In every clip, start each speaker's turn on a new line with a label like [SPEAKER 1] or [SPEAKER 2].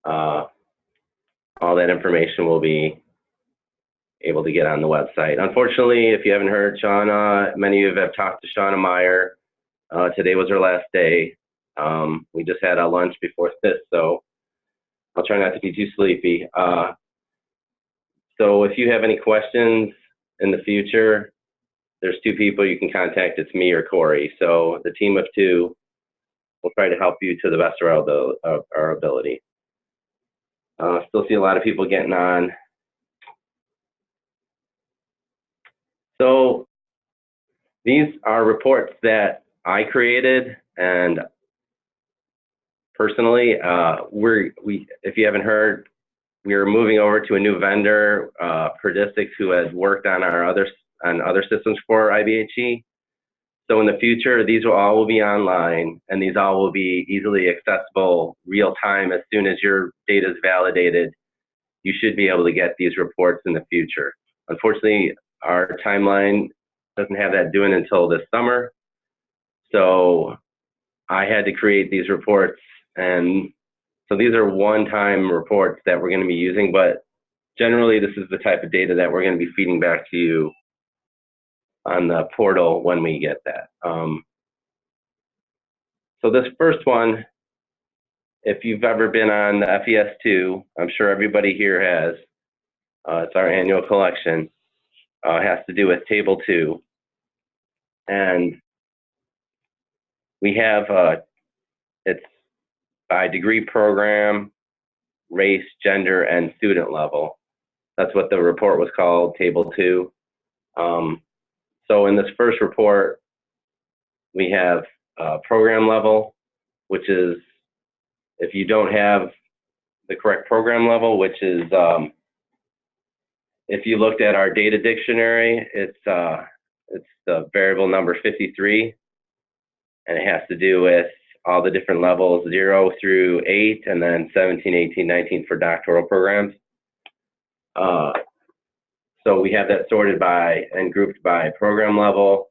[SPEAKER 1] all that information will be able to get on the website. Unfortunately, if you haven't heard, Shauna, many of you have talked to Shauna Meyer. Today was her last day. We just had a lunch before this, so I'll try not to be too sleepy. So if you have any questions in the future, there's two people you can contact. It's me or Corey. So the team of two will try to help you to the best of our ability. Still see a lot of people getting on. So these are reports that I created, and personally, if you haven't heard, we are moving over to a new vendor, Predistics, who has worked on other systems for IBHE. So in the future, these will be online, and these all will be easily accessible real time. As soon as your data is validated, you should be able to get these reports in the future. Unfortunately, our timeline doesn't have that due until this summer. So I had to create these reports, and so these are one-time reports that we're going to be using, but generally this is the type of data that we're going to be feeding back to you on the portal when we get that. So this first one, if you've ever been on the FES2, I'm sure everybody here has. It's our annual collection. It has to do with Table 2. And we have, it's by degree program, race, gender, and student level. That's what the report was called, Table 2. So in this first report, we have program level, which is if you don't have the correct program level, which is if you looked at our data dictionary, it's the variable number 53, and it has to do with all the different levels 0 through 8, and then 17, 18, 19 for doctoral programs. So we have that sorted by and grouped by program level.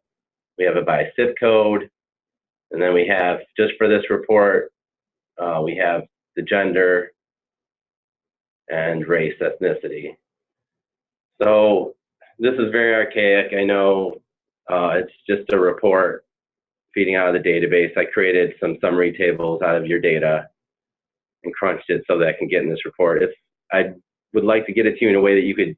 [SPEAKER 1] We have it by zip code, and then we have, just for this report, we have the gender and race, ethnicity. So this is very archaic. I know it's just a report feeding out of the database. I created some summary tables out of your data and crunched it so that I can get in this report. I would like to get it to you in a way that you could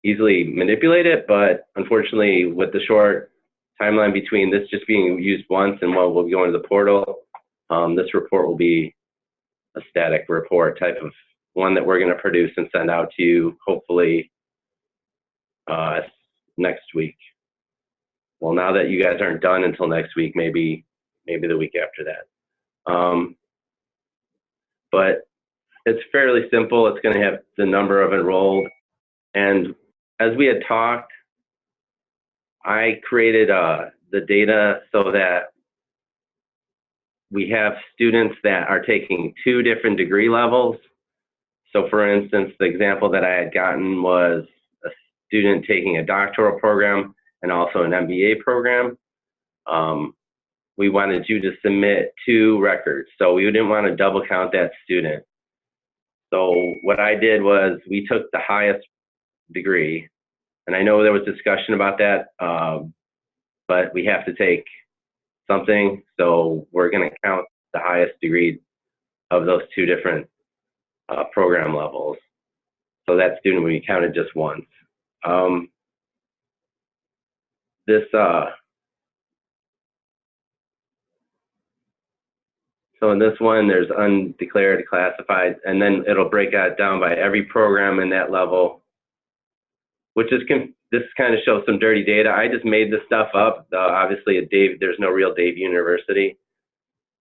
[SPEAKER 1] easily manipulate it, but unfortunately, with the short timeline between this just being used once and what will be going to the portal, this report will be a static report type of one that we're going to produce and send out to you, hopefully next week. Well, now that you guys aren't done until next week, maybe the week after that. But it's fairly simple. It's going to have the number of enrolled. And as we had talked, I created the data so that we have students that are taking 2 different degree levels. So for instance, the example that I had gotten was a student taking a doctoral program and also an MBA program. We wanted you to submit 2 records. So we didn't want to double count that student. So what I did was we took the highest degree, and I know there was discussion about that, but we have to take something. So we're going to count the highest degree of those 2 different program levels. So that student will be counted just once. So in this one, there's undeclared, classified, and then it'll break that down by every program in that level, which is, this kind of shows some dirty data. I just made this stuff up. Obviously, there's no real Dave University.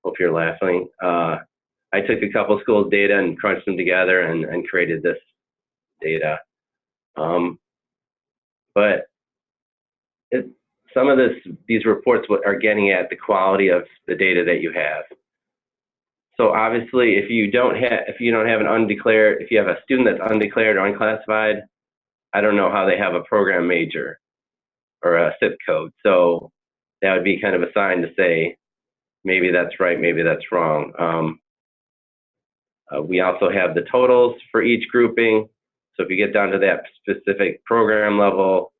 [SPEAKER 1] Hope you're laughing. I took a couple schools' data and crunched them together and created this data. But some of these reports are getting at the quality of the data that you have. So obviously, if you have an undeclared, if you have a student that's undeclared or unclassified, I don't know how they have a program major or a zip code. So that would be kind of a sign to say maybe that's right, maybe that's wrong. We also have the totals for each grouping. So if you get down to that specific program level,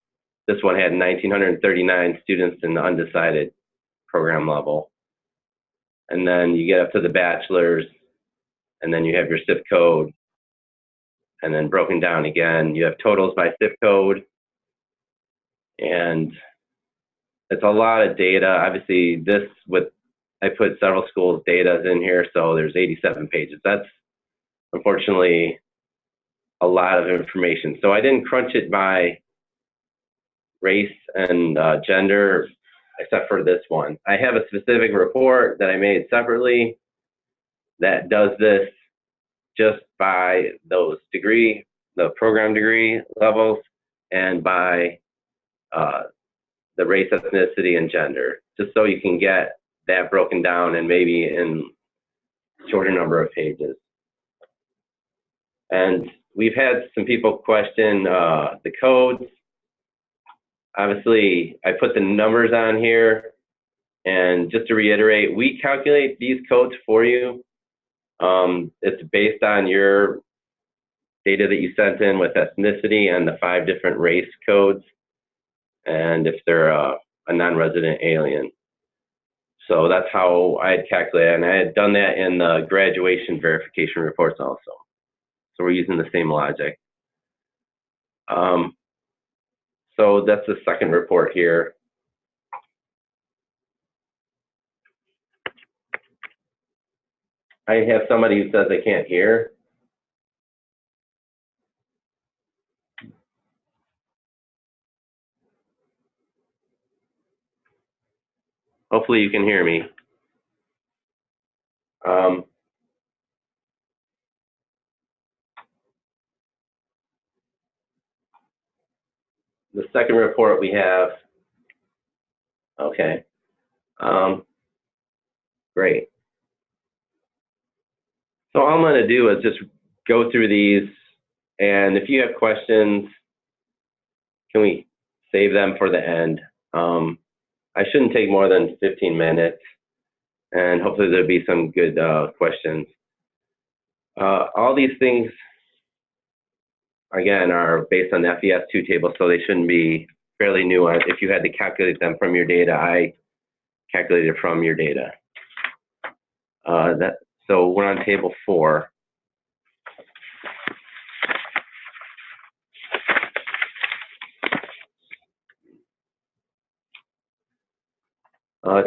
[SPEAKER 1] this one had 1,939 students in the undecided program level. And then you get up to the bachelor's, and then you have your zip code. And then broken down again, you have totals by zip code. And it's a lot of data. Obviously, I put several schools' data in here, so there's 87 pages. That's unfortunately a lot of information. So I didn't crunch it by race and gender, except for this one. I have a specific report that I made separately that does this just by those the program degree levels, and by the race, ethnicity, and gender, just so you can get that broken down and maybe in shorter number of pages. And we've had some people question the codes. Obviously, I put the numbers on here, and just to reiterate, we calculate these codes for you. It's based on your data that you sent in with ethnicity and the 5 different race codes, and if they're a non-resident alien. So that's how I had calculated, and I had done that in the graduation verification reports also. So we're using the same logic. So that's the second report here. I have somebody who says they can't hear. Hopefully you can hear me. The second report we have, okay, great. So all I'm going to do is just go through these, and if you have questions, can we save them for the end? I shouldn't take more than 15 minutes, and hopefully there'll be some good questions. All these things, again, are based on the FES2 table, so they shouldn't be fairly nuanced. If you had to calculate them from your data, I calculated from your data. So we're on table 4.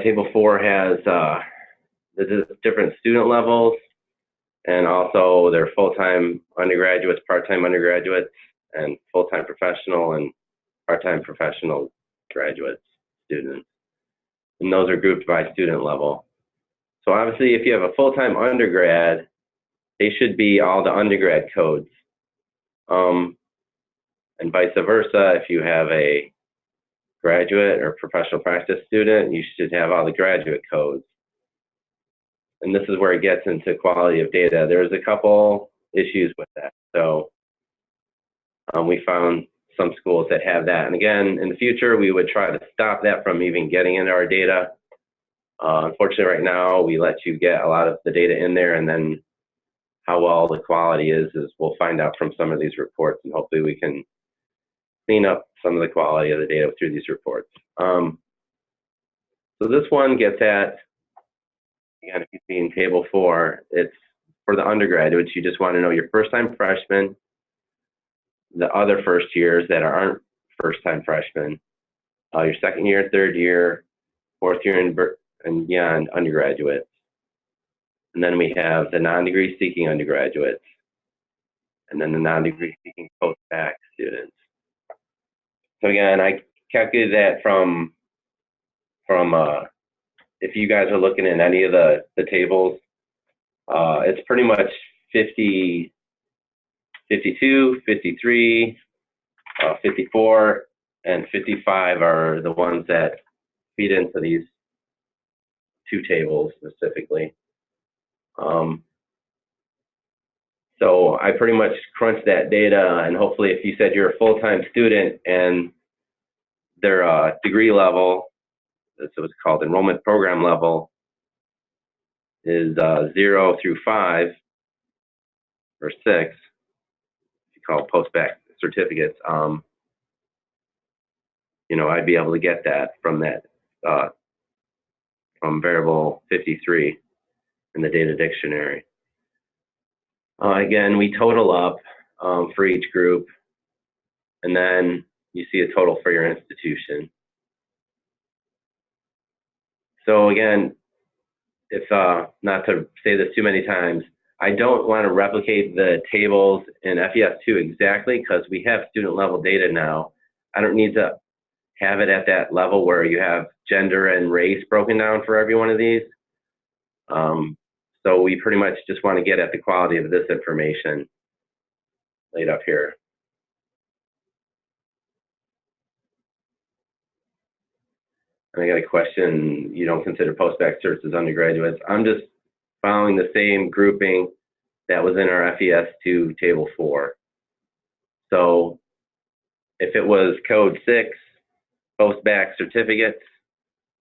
[SPEAKER 1] Table 4 has the different student levels, and also their full-time undergraduates, part-time undergraduates, and full-time professional and part-time professional graduates, students. And those are grouped by student level. So obviously, if you have a full-time undergrad, they should be all the undergrad codes. And vice versa, if you have a graduate or professional practice student, you should have all the graduate codes. And this is where it gets into quality of data. There's a couple issues with that. So we found some schools that have that. And again, in the future, we would try to stop that from even getting into our data. Unfortunately, right now, we let you get a lot of the data in there, and then how well the quality is we'll find out from some of these reports, and hopefully we can clean up some of the quality of the data through these reports. So this one gets at, again, if you see in table 4, it's for the undergraduates. You just want to know your first-time freshmen, the other first years that aren't first-time freshmen, your second year, third year, fourth year, and beyond undergraduates. And then we have the non-degree seeking undergraduates, and then the non-degree seeking post-bac students. So again, I calculated that from if you guys are looking at any of the tables, it's pretty much 50, 52, 53, 54, and 55 are the ones that feed into these 2 tables specifically. So I pretty much crunched that data, and hopefully if you said you're a full-time student and their degree level, that's what's called enrollment program level, is 0 through 5, or 6, if you call post-bac certificates, you know, I'd be able to get that from from variable 53 in the data dictionary. Again, we total up for each group, and then you see a total for your institution. So again, if not to say this too many times, I don't want to replicate the tables in FES2 exactly because we have student level data now. I don't need to have it at that level where you have gender and race broken down for every one of these. So we pretty much just want to get at the quality of this information laid up here. And I got a question, you don't consider post-bac certs as undergraduates. I'm just following the same grouping that was in our FES2 table 4. So if it was code 6, post-bac certificates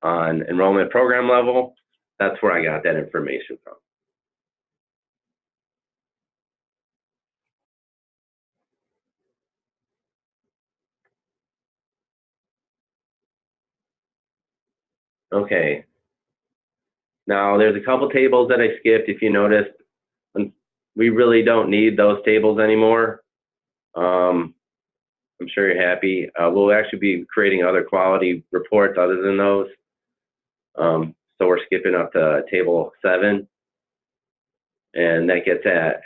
[SPEAKER 1] on enrollment program level, that's where I got that information from. Okay. Now there's a couple tables that I skipped. If you noticed, we really don't need those tables anymore. I'm sure you're happy. We'll actually be creating other quality reports other than those. So we're skipping up to table 7, and that gets at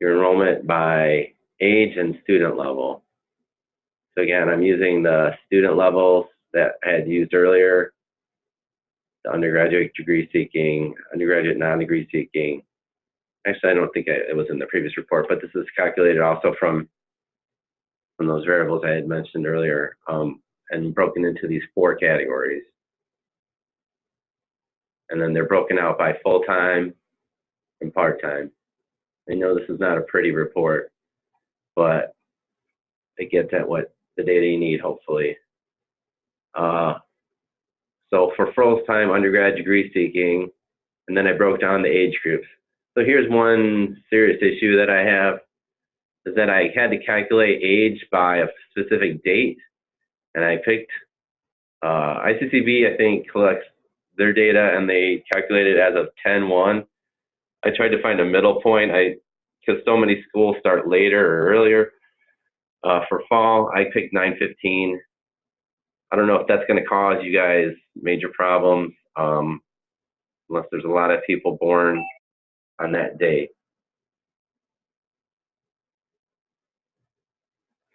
[SPEAKER 1] your enrollment by age and student level. So again, I'm using the student levels that I had used earlier, the undergraduate degree seeking, undergraduate non-degree seeking. Actually, I don't think it was in the previous report, but this is calculated also from those variables I had mentioned earlier, and broken into these 4 categories. And then they're broken out by full-time and part-time. I know this is not a pretty report, but it gets at what the data you need, hopefully. So for full-time undergrad degree seeking, and then I broke down the age groups. So here's one serious issue that I have, is that I had to calculate age by a specific date, and I picked ICCB, I think, collects their data, and they calculate it as of 10/1. I tried to find a middle point, because so many schools start later or earlier. For fall, I picked 9/15. I don't know if that's going to cause you guys major problems, unless there's a lot of people born on that date.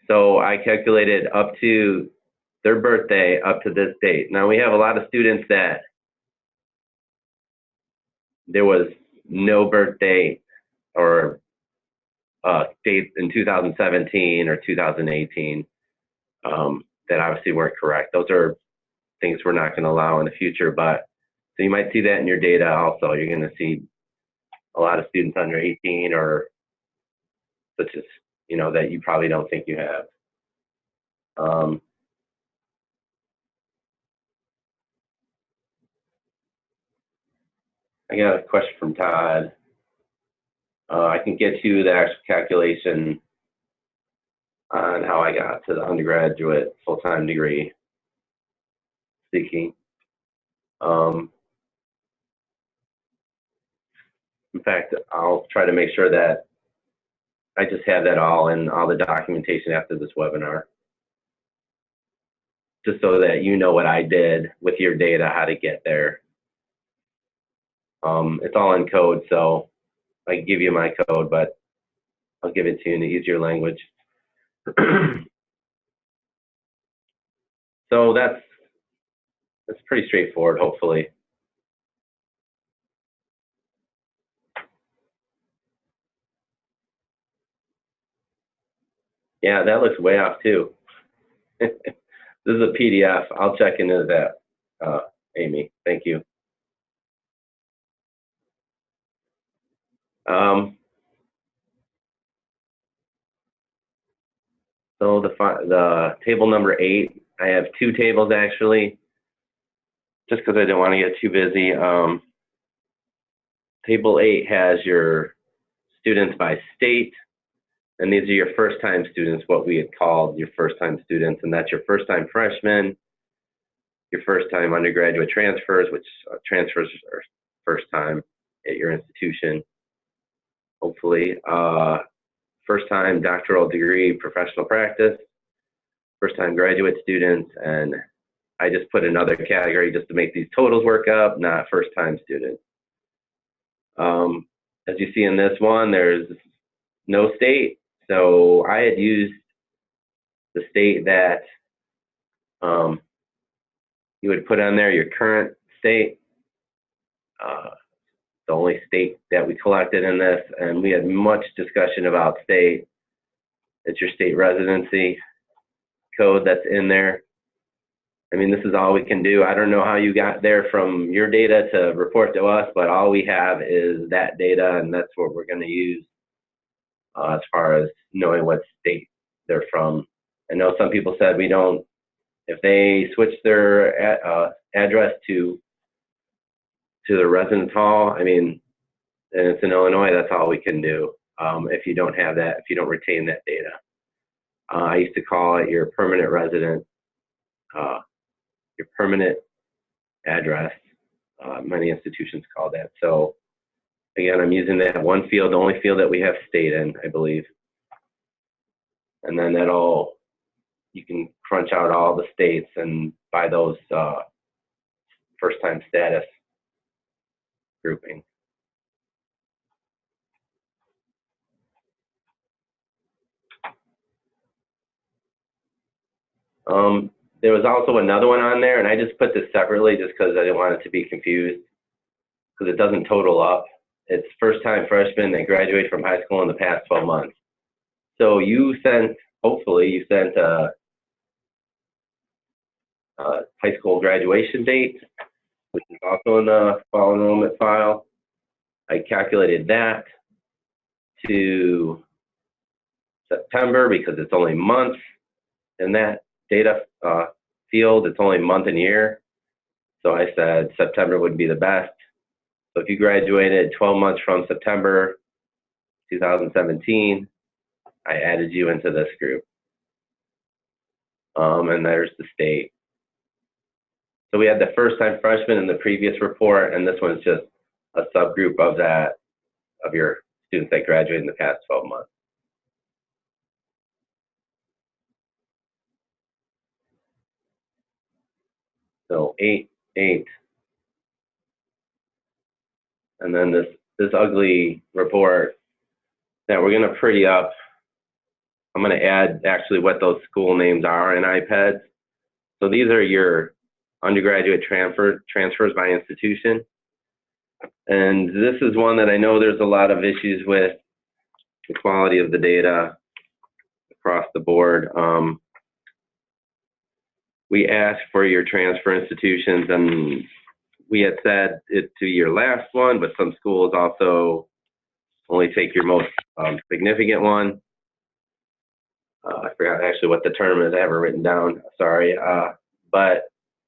[SPEAKER 1] So I calculated up to their birthday up to this date. Now we have a lot of students that there was no birthday or date in 2017 or 2018 that obviously weren't correct. Those are things we're not going to allow in the future, but so you might see that in your data also. You're going to see a lot of students under 18 or such as, you know, that you probably don't think you have. I got a question from Todd. I can get you the actual calculation on how I got to the undergraduate full-time degree seeking. In fact, I'll try to make sure that I just have that all in all the documentation after this webinar, just so that you know what I did with your data, how to get there. It's all in code, so I can give you my code, but I'll give it to you in easier language. So that's pretty straightforward, hopefully. Yeah, that looks way off too. This is a PDF. I'll check into that, Amy. Thank you. So the table number 8, I have 2 tables actually, just because I didn't want to get too busy. Table 8 has your students by state. And these are your first-time students, what we had called your first-time students, and that's your first-time freshmen, your first-time undergraduate transfers, which transfers are first time at your institution, hopefully. First-time doctoral degree professional practice, first-time graduate students, and I just put another category just to make these totals work up, not first-time students. As you see in this one, there's no state. So I had used the state that you would put on there, your current state, the only state that we collected in this, and we had much discussion about state. It's your state residency code that's in there. I mean, this is all we can do. I don't know how you got there from your data to report to us, but all we have is that data, and that's what we're going to use as far as knowing what state they're from. I know some people said we don't, if they switch their address to the residence hall, I mean, and it's in Illinois, that's all we can do. If you don't have that, if you don't retain that data. I used to call it your permanent resident, your permanent address. Many institutions call that. So again, I'm using that one field, the only field that we have state in, I believe. And then that'll, you can crunch out all the states and by those first-time status grouping. There was also another one on there, and I just put this separately just because I didn't want it to be confused, because it doesn't total up. It's first-time freshmen that graduate from high school in the past 12 months. So you sent, hopefully, you sent a high school graduation date, which is also in the fall enrollment file. I calculated that to September because it's only months in that data field. It's only month and year. So I said September would be the best. So if you graduated 12 months from September 2017, I added you into this group. And there's the state. So we had the first-time freshman in the previous report, and this one's just a subgroup of that, of your students that graduated in the past 12 months. So 8, 8. And then this ugly report that we're going to pretty up. I'm going to add actually what those school names are in iPads. So these are your undergraduate transfers by institution. And this is one that I know there's a lot of issues with the quality of the data across the board. We asked for your transfer institutions, and we had said it to your last one, but some schools also only take your most significant one. I forgot actually what the term is. I have it written down. Sorry. But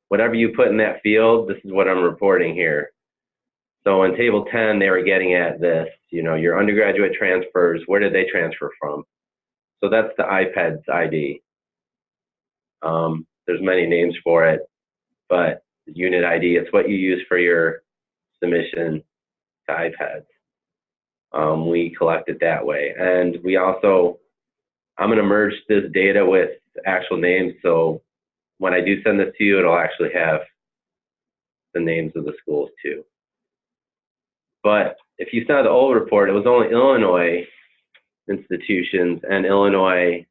[SPEAKER 1] whatever you put in that field, this is what I'm reporting here. So in table 10, they were getting at this, you know, your undergraduate transfers, where did they transfer from? So that's the iPad's ID. There's many names for it, but the unit ID, it's what you use for your submission to iPads. We collect it that way. And we also, I'm going to merge this data with actual names. So when I do send this to you, it'll actually have the names of the schools too. But if you saw the old report, it was only Illinois institutions and Illinois,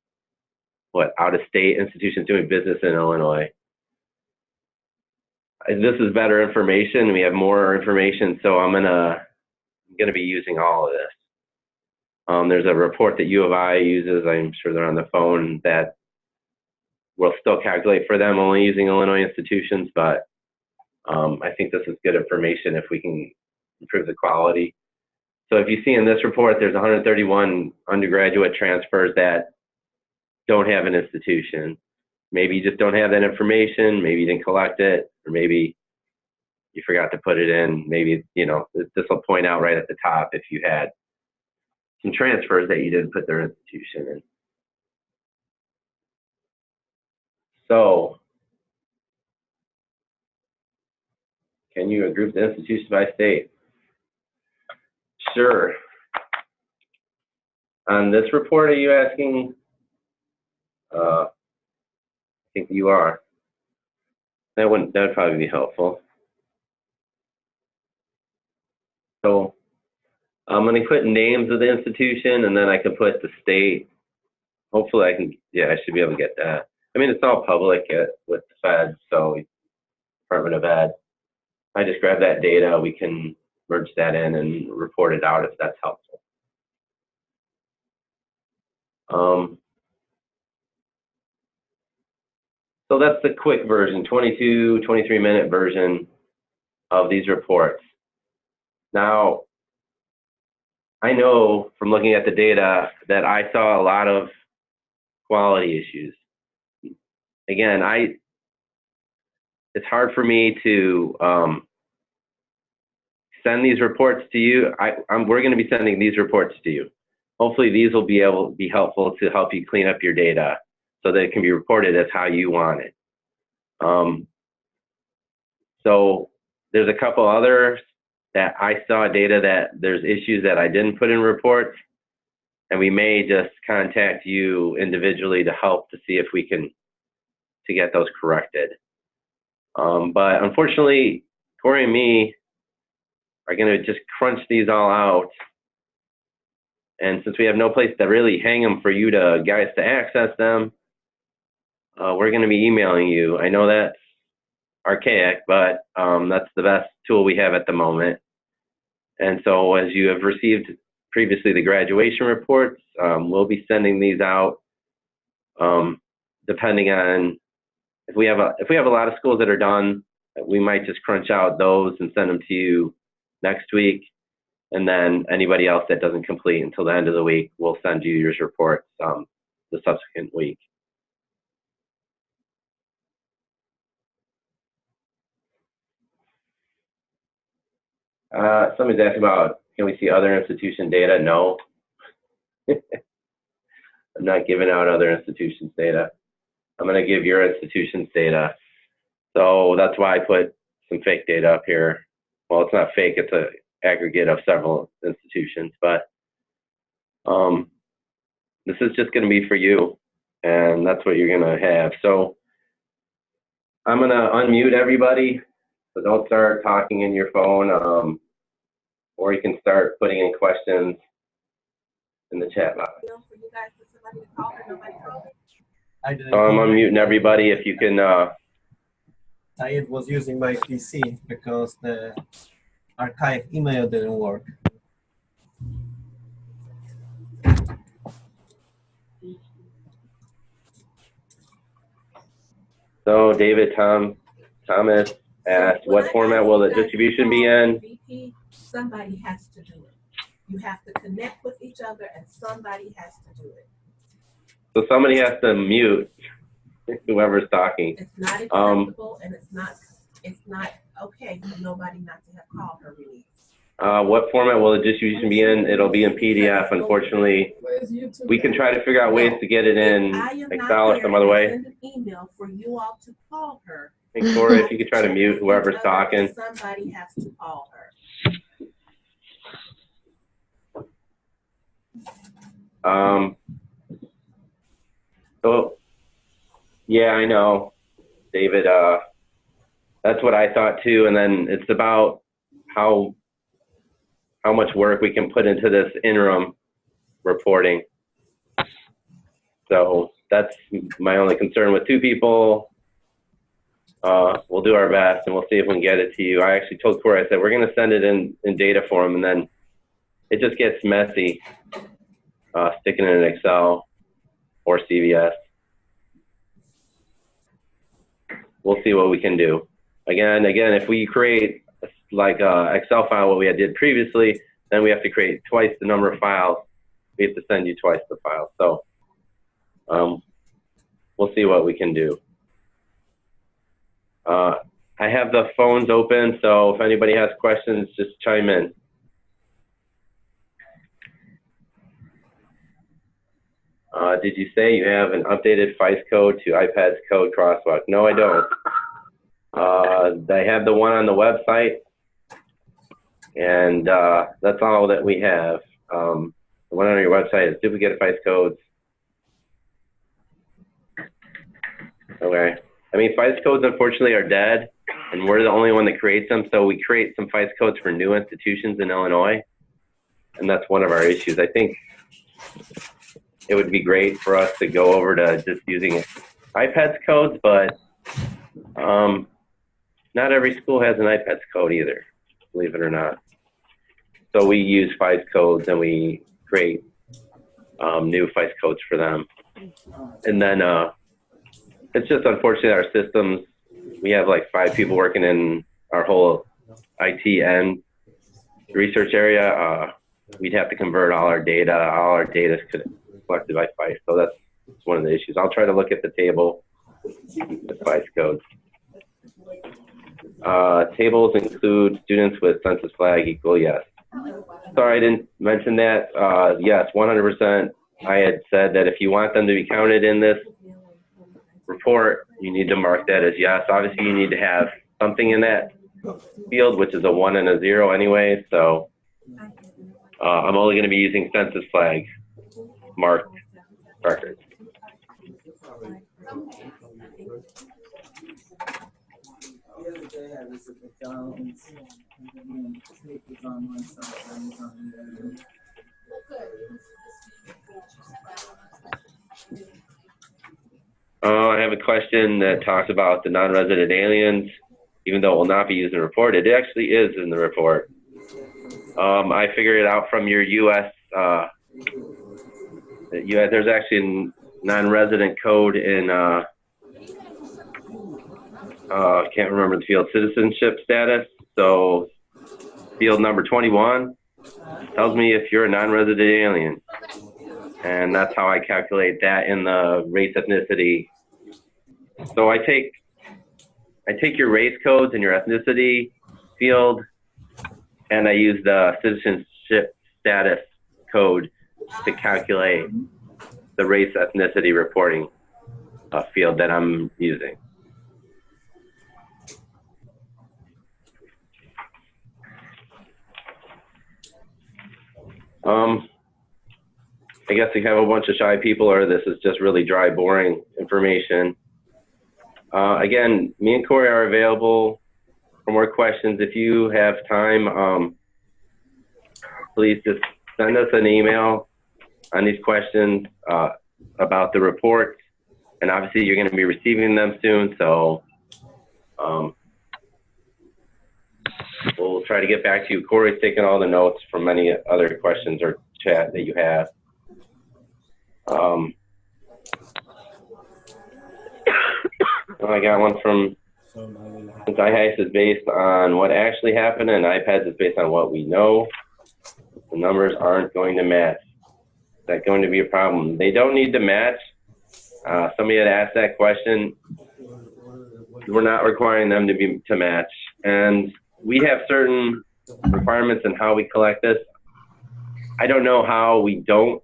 [SPEAKER 1] out-of-state institutions doing business in Illinois. This is better information. We have more information, so I'm gonna be using all of this. There's a report that U of I uses. I'm sure they're on the phone that will still calculate for them, only using Illinois institutions. But I think this is good information if we can improve the quality. So if you see in this report, there's 131 undergraduate transfers that don't have an institution. Maybe you just don't have that information, maybe you didn't collect it, or maybe you forgot to put it in. Maybe, you know, this will point out right at the top if you had some transfers that you didn't put their institution in. So, can you group the institutions by state? Sure. On this report, are you asking? I think you are. That would probably be helpful. So I'm going to put names of the institution, and then I can put the state. Hopefully I can, yeah, I should be able to get that. I mean, it's all public with the Fed, so Department of Ed. I just grab that data, we can merge that in and report it out if that's helpful. So that's the quick version, 22, 23-minute version of these reports. Now, I know from looking at the data that I saw a lot of quality issues. Again, it's hard for me to send these reports to you. We're going to be sending these reports to you. Hopefully these will be helpful to help you clean up your data so that it can be reported as how you want it. So there's a couple others that I saw data that there's issues that I didn't put in reports, and we may just contact you individually to help to see if we can to get those corrected. But unfortunately, Corey and me are going to just crunch these all out. And since we have no place to really hang them for you guys to access them, we're going to be emailing you. I know that's archaic, but that's the best tool we have at the moment. And so as you have received previously the graduation reports, we'll be sending these out depending on if we have a lot of schools that are done, we might just crunch out those and send them to you next week. And then anybody else that doesn't complete until the end of the week, we'll send you your reports the subsequent week. Somebody's asking about, can we see other institution data? No. I'm not giving out other institutions' data. I'm going to give your institution's data. So that's why I put some fake data up here. Well, it's not fake, it's an aggregate of several institutions, but this is just going to be for you, and that's what you're going to have. So I'm going to unmute everybody, so don't start talking in your phone, or you can start putting in questions in the chat box. So I'm unmuting everybody. If you can.
[SPEAKER 2] I was using my PC because the archive email didn't work.
[SPEAKER 1] So David, Thomas asked, what format will the distribution be in?
[SPEAKER 3] Somebody has to do it. You have to connect with each other, and somebody has to do it.
[SPEAKER 1] So somebody has to mute whoever's talking.
[SPEAKER 3] It's not acceptable, and it's not okay for nobody not to have called her release.
[SPEAKER 1] What format will the distribution be in? It'll be in PDF, unfortunately. We can try to figure out ways to get it in Excel or some other way.
[SPEAKER 3] Send an email for you all to call her.
[SPEAKER 1] Hey, Corey, if you could try to mute whoever's talking.
[SPEAKER 3] Somebody has to call her.
[SPEAKER 1] So, yeah, I know, David. That's what I thought too. And then it's about how much work we can put into this interim reporting. So that's my only concern with two people. We'll do our best and we'll see if we can get it to you. I actually told Corey, I said, we're going to send it in data form, and then it just gets messy sticking it in Excel or CVS. We'll see what we can do. Again, if we create like a Excel file, what we did previously, then we have to create twice the number of files. We have to send you twice the files. So we'll see what we can do. I have the phones open, so if anybody has questions, just chime in. Did you say you have an updated FICE code to iPad's code crosswalk? No, I don't. I have the one on the website, and that's all that we have. The one on your website is duplicate FICE codes. Okay. I mean, FICE codes, unfortunately, are dead, and we're the only one that creates them. So we create some FICE codes for new institutions in Illinois, and that's one of our issues. I think it would be great for us to go over to just using iPad's codes, but not every school has an iPad's code either, believe it or not. So we use FICE codes, and we create new FICE codes for them. And then it's just unfortunate our systems, we have like 5 people working in our whole IT and research area. We'd have to convert all our data. All our data is collected by FICE, so that's one of the issues. I'll try to look at the table, the FICE codes. Tables include students with census flag equal, yes. Sorry, I didn't mention that. Yes, 100%. I had said that if you want them to be counted in this report, you need to mark that as yes. Obviously, you need to have something in that field, which is a 1 and a 0 anyway. So I'm only going to be using census flag marked records. I have a question that talks about the non-resident aliens, even though it will not be used in the report. It actually is in the report. I figured it out from your U.S. There's actually a non-resident code in, can't remember the field, citizenship status. So field number 21 tells me if you're a non-resident alien. And that's how I calculate that in the race ethnicity. So I take your race codes and your ethnicity field, and I use the citizenship status code to calculate the race ethnicity reporting field that I'm using. I guess we have a bunch of shy people, or this is just really dry, boring information. Again, me and Corey are available for more questions. If you have time, please just send us an email on these questions about the report. And obviously, you're going to be receiving them soon, so we'll try to get back to you. Corey's taking all the notes from any other questions or chat that you have. I got one from, since IHEIS is based on what actually happened and iPads is based on what we know, the numbers aren't going to match. Is that going to be a problem? They don't need to match. Somebody had asked that question. We're not requiring them to match. And we have certain requirements in how we collect this. I don't know how we don't.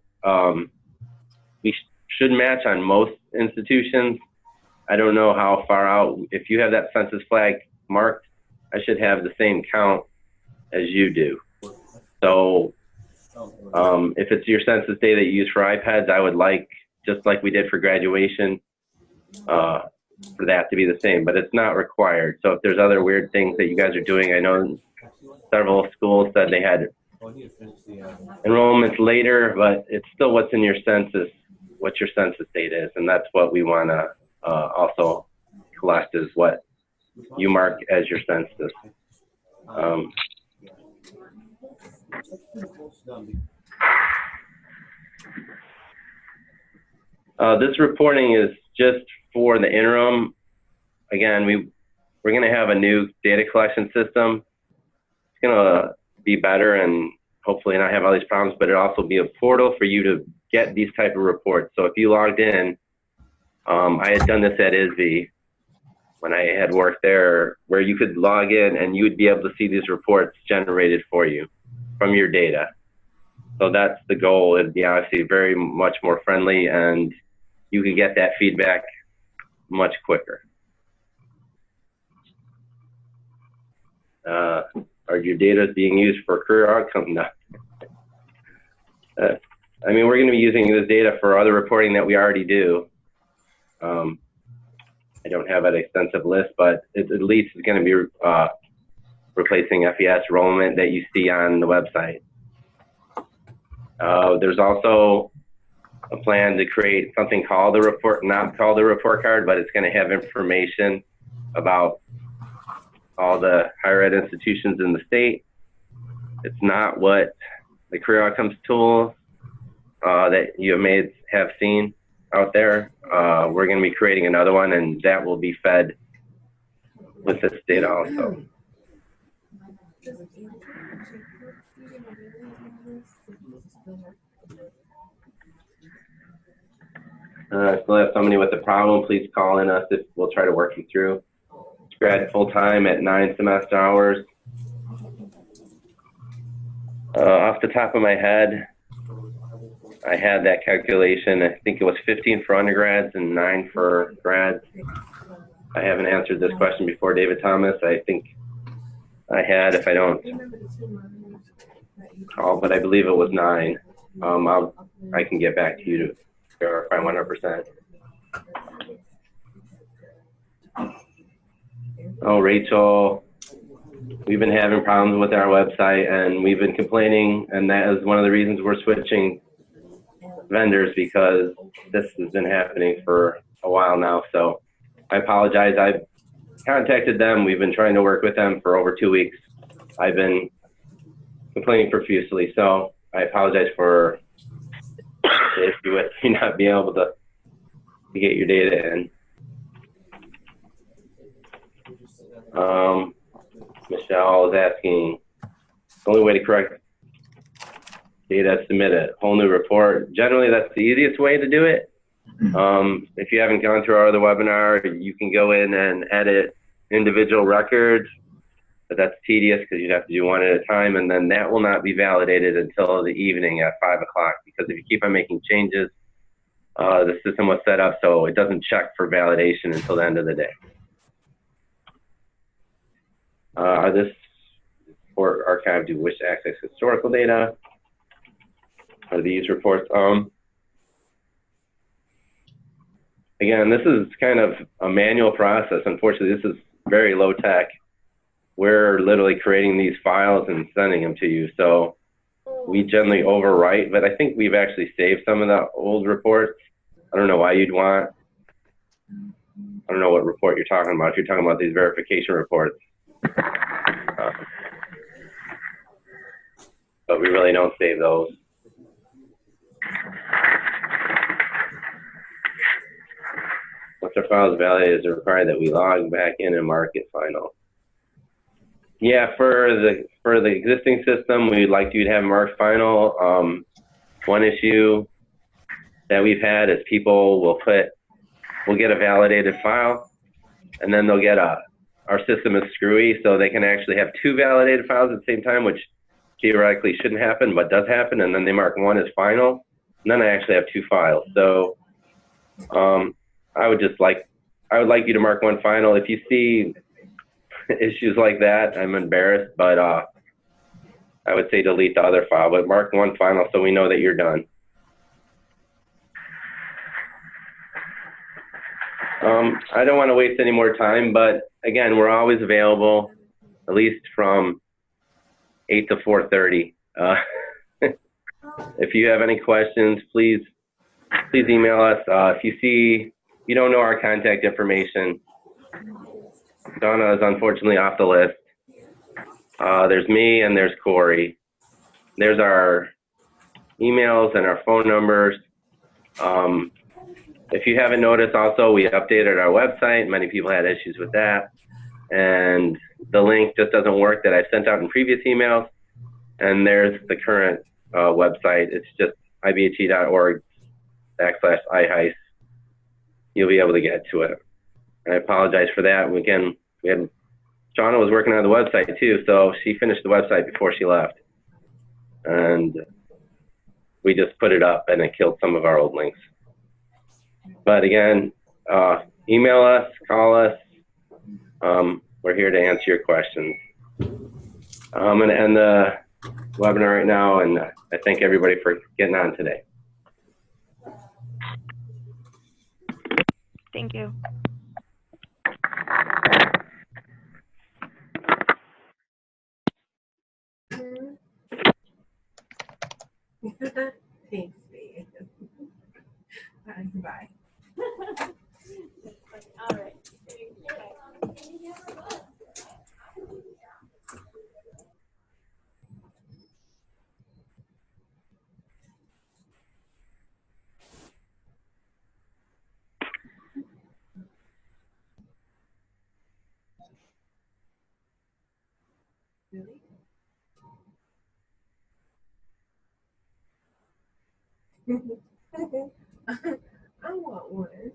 [SPEAKER 1] We should match on most institutions. I don't know how far out. If you have that census flag marked, I should have the same count as you do. So if it's your census data that you use for iPads, I would like, just like we did for graduation, for that to be the same, but it's not required. So if there's other weird things that you guys are doing, I know several schools said they had enrollments later, but it's still what's in your census, what your census data is, and that's what we want to also collect, is what you mark as your census. This reporting is just for the interim. Again, we're going to have a new data collection system. It's going to be better and hopefully not have all these problems, but it'll also be a portal for you to get these type of reports. So if you logged in, I had done this at IHEISWebinar when I had worked there, where you could log in and you would be able to see these reports generated for you from your data. So that's the goal. It'd be obviously very much more friendly, and you can get that feedback much quicker. Are your data being used for career outcomes? No. I mean, we're going to be using this data for other reporting that we already do. I don't have an extensive list, but it at least is going to be replacing FES enrollment that you see on the website. There's also a plan to create something called the report, not called the report card, but it's going to have information about all the higher ed institutions in the state. It's not what the career outcomes tool that you may have seen out there. We're going to be creating another one, and that will be fed with this data also. If you have somebody with a problem, please call in us. We'll try to work you through. It's grad full-time at 9 semester hours. Off the top of my head, I had that calculation. I think it was 15 for undergrads and 9 for grads. I haven't answered this question before, David Thomas. I think I had, if I don't call, but I believe it was 9. I can get back to you to verify 100%. Oh, Rachel, we've been having problems with our website, and we've been complaining, and that is one of the reasons we're switching vendors, because this has been happening for a while now. So I apologize. I've contacted them. We've been trying to work with them for over 2 weeks. I've been complaining profusely, so I apologize for the issue with you not being able to get your data in. Michelle is asking, the only way to correct data is submit a whole new report. Generally, that's the easiest way to do it. If you haven't gone through our other webinar, you can go in and edit individual records, but that's tedious because you have to do one at a time, and then that will not be validated until the evening at 5 o'clock, because if you keep on making changes, the system was set up so it doesn't check for validation until the end of the day. This report archive, do you wish to access historical data? Are these reports? Again, this is kind of a manual process. Unfortunately, this is very low tech. We're literally creating these files and sending them to you. So we generally overwrite, but I think we've actually saved some of the old reports. I don't know why you'd want, I don't know what report you're talking about. If you're talking about these verification reports. But we really don't save those. Once our file is validated, is it required that we log back in and mark it final? Yeah, for the existing system, we'd like you to have marked final. One issue that we've had is people will get a validated file, and then they'll get our system is screwy, so they can actually have 2 validated files at the same time, which theoretically shouldn't happen, but does happen, and then they mark one as final, and then I actually have 2 files. So I would like you to mark one final. If you see issues like that, I'm embarrassed, but I would say delete the other file, but mark one final so we know that you're done. I don't want to waste any more time, but again, we're always available, at least from 8 to 4:30. If you have any questions, please email us. If you don't know our contact information, Donna is unfortunately off the list. There's me and there's Corey. There's our emails and our phone numbers. If you haven't noticed, also, we updated our website. Many people had issues with that. And the link just doesn't work that I've sent out in previous emails. And there's the current website. It's just ibhe.org/IHEIS. You'll be able to get to it. I apologize for that. Again, Shauna was working on the website too, so she finished the website before she left. And we just put it up and it killed some of our old links. But again, email us, call us. We're here to answer your questions. I'm going to end the webinar right now, and I thank everybody for getting on today.
[SPEAKER 4] Thank you.
[SPEAKER 3] Thanks, Dan. Bye.
[SPEAKER 5] All right.
[SPEAKER 3] Really? I want one.